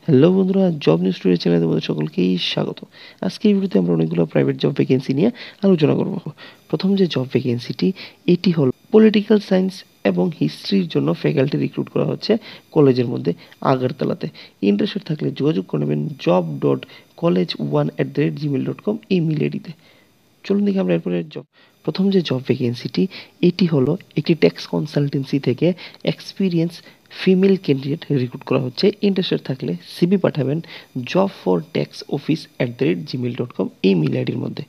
Hello বন্ধুরা, job news today চ্যানেলে তোমাদের সকলকেই স্বাগত। আজকে এই ভিডিওতে আমরা অনেকগুলো প্রাইভেট জব ভ্যাকেন্সি নিয়ে আলোচনা করব। প্রথম যে জব ভ্যাকেন্সিটি এটি হল পলিটিক্যাল সায়েন্স এবং হিস্ট্রির জন্য ফ্যাকাল্টি রিক্রুট করা হচ্ছে কলেজের মধ্যে আগরতলাতে। ইন্টারেস্টেড থাকলে যোগাযোগ করে নেবেন job.college1@gmail.com এই মেল আইডিতে। চলুন দেখি আমরা এরপরে প্রথম যে জব ভ্যাকেন্সিটি এটি হলো একটি ট্যাক্স কনসালটেন্সি থেকে এক্সপিরিয়েন্স ফিমেল ক্যান্ডিডেট রিক্রুট করা হচ্ছে। ইন্টারেস্টেড থাকলে সিভি পাঠাবেন job4taxoffice@gmail.com এই মেল আইডির মধ্যে।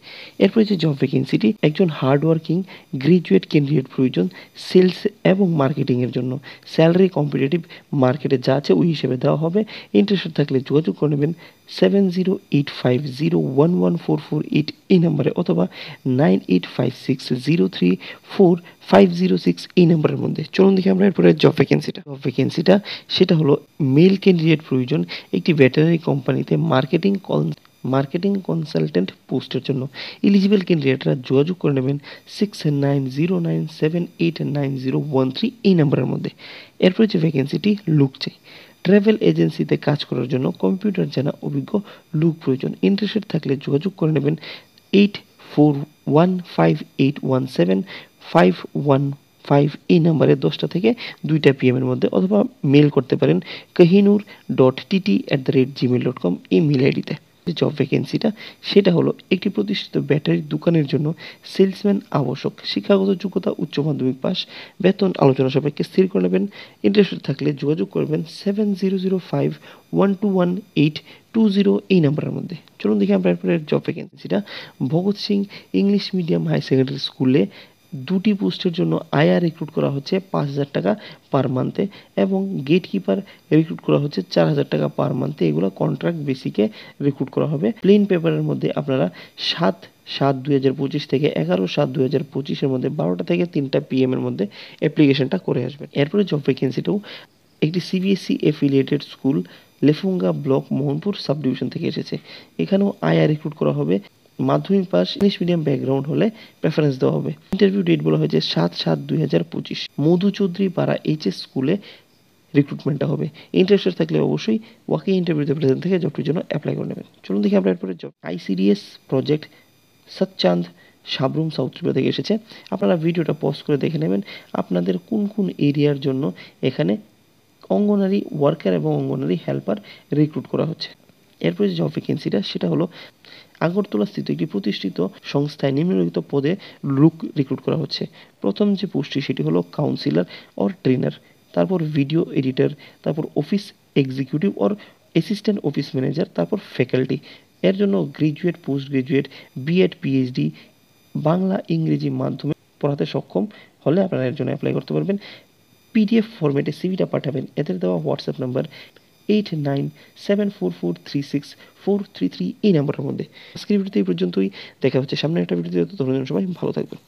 এরপরে যে জব ভ্যাকেন্সিটি একজন হার্ডওয়ার্কিং গ্রাজুয়েট ক্যান্ডিডেট প্রয়োজন সেলস এবং মার্কেটিংয়ের জন্য। স্যালারি কম্পিটিটিভ মার্কেটে যা আছে ওই হিসেবে দেওয়া হবে। ইন্টারেস্টেড থাকলে যোগাযোগ করে নেবেন 7085011448 এই নাম্বারে অথবা 9856034506 এই নাম্বারের মধ্যে। চলুন দেখি আমরা এরপরে জব ভ্যাকেন্সিটা সেটা হলো মেল ক্যান্ডিডেট প্রয়োজন একটি ভেটেরিনারি কোম্পানিতে মার্কেটিং কনসালটেন্ট পোস্টের জন্য। এলিজিবল ক্যান্ডিডেটরা যোগাযোগ করে নেবেন 6909789013 এই নাম্বারের মধ্যে। এরপরে যে ভ্যাকেন্সিটি লুক চাই ট্রাভেল এজেন্সিতে কাজ করার জন্য কম্পিউটার জানা অভিজ্ঞ লোক প্রয়োজন। ইন্টারেস্টেড থাকলে যোগাযোগ করে নেবেন 8415817515 এই নাম্বারে 10টা থেকে 2টা PM এর মধ্যে অথবা মেল করতে পারেন kohinoor.tt@gmail.com এই মেল আইডিতে। যে জব ভ্যাকেন্সিটা সেটা হলো একটি প্রতিষ্ঠিত ব্যাটারি দোকানের জন্য সেলসম্যান আবশ্যক। শিক্ষাগত যোগ্যতা উচ্চ মাধ্যমিক পাস। বেতন আলোচনা সাপেক্ষে স্থির করে নেবেন। ইন্টারেস্টেড থাকলে যোগাযোগ করবেন 7005121820 এই নাম্বারের মধ্যে। চলুন দেখি আমরা এরপরে জব ভ্যাকেন্সিটা Bhagat Singh English medium high secondary স্কুলে 2টি পোস্টের জন্য আয়া রিক্রুট করা হচ্ছে 5,000 টাকা পার মান্থে এবং গেট কিপার রিক্রুট করা হচ্ছে 4,000 টাকা পার মান্থে। এগুলো কন্ট্রাক্ট বেসিকে রিক্রুট করা হবে। প্লেন পেপারের মধ্যে আপনারা 7/7/2025 থেকে 11/7/2025 এর মধ্যে 12টা থেকে 3টা PM এর মধ্যে অ্যাপ্লিকেশনটা করে আসবেন। এরপরে জব ভ্যাকেন্সিটাও একটি CBSE affiliated school Lefunga block Mohanpur sub division থেকে এসেছে। এখানেও আয়া রিক্রুট করা হবে। মাধ্যমিক পাস ইংলিশ মিডিয়াম ব্যাকগ্রাউন্ড হলে প্রেফারেন্স দেওয়া হবে। ইন্টারভিউ ডেট বলা হয়েছে 7/7/2025 মধু চৌধুরী পাড়া HS স্কুলে রিক্রুটমেন্টটা হবে। ইন্টারেস্টেড থাকলে অবশ্যই ওয়াকি ইন্টারভিউতে প্রেজেন্ট থেকে জবটির জন্য অ্যাপ্লাই করে নেবেন। চলুন দেখি আমরা এরপরে জব ICDS প্রজেক্ট সচ্চান্দ সাবরুম সাউথ ত্রিপুরা থেকে এসেছে। আপনারা ভিডিওটা পজ করে দেখে নেবেন আপনাদের কোন কোন এরিয়ার জন্য এখানে অঙ্গনারী ওয়ার্কার এবং অঙ্গনারী হেল্পার রিক্রুট করা হচ্ছে। এরপরে যে জব ভ্যাকেন্সিটা সেটা হলো আগরতলা স্থিত একটি প্রতিষ্ঠিত সংস্থায় নিম্নলিখিত পদে লোক রিক্রুট করা হচ্ছে। প্রথম যে পোস্টটি সেটি হলো কাউন্সিলর অর ট্রেনার, তারপর ভিডিও এডিটর, তারপর office executive or assistant office manager, তারপর ফ্যাকাল্টি। এর জন্য graduate post graduate B.Ed PhD Bangla ইংরেজি মাধ্যমে পড়াতে সক্ষম হলে আপনারা এর জন্য অ্যাপ্লাই করতে পারবেন। PDF ফরম্যাটে সিভিটা পাঠাবেন। এদের দেওয়া হোয়াটসঅ্যাপ নাম্বার 8974436433 এই নাম্বারের মধ্যে। আজকের ভিডিওতে এই পর্যন্তই। দেখা হচ্ছে সামনে একটা ভিডিওতে। ততক্ষণ সবাই ভালো থাকবেন।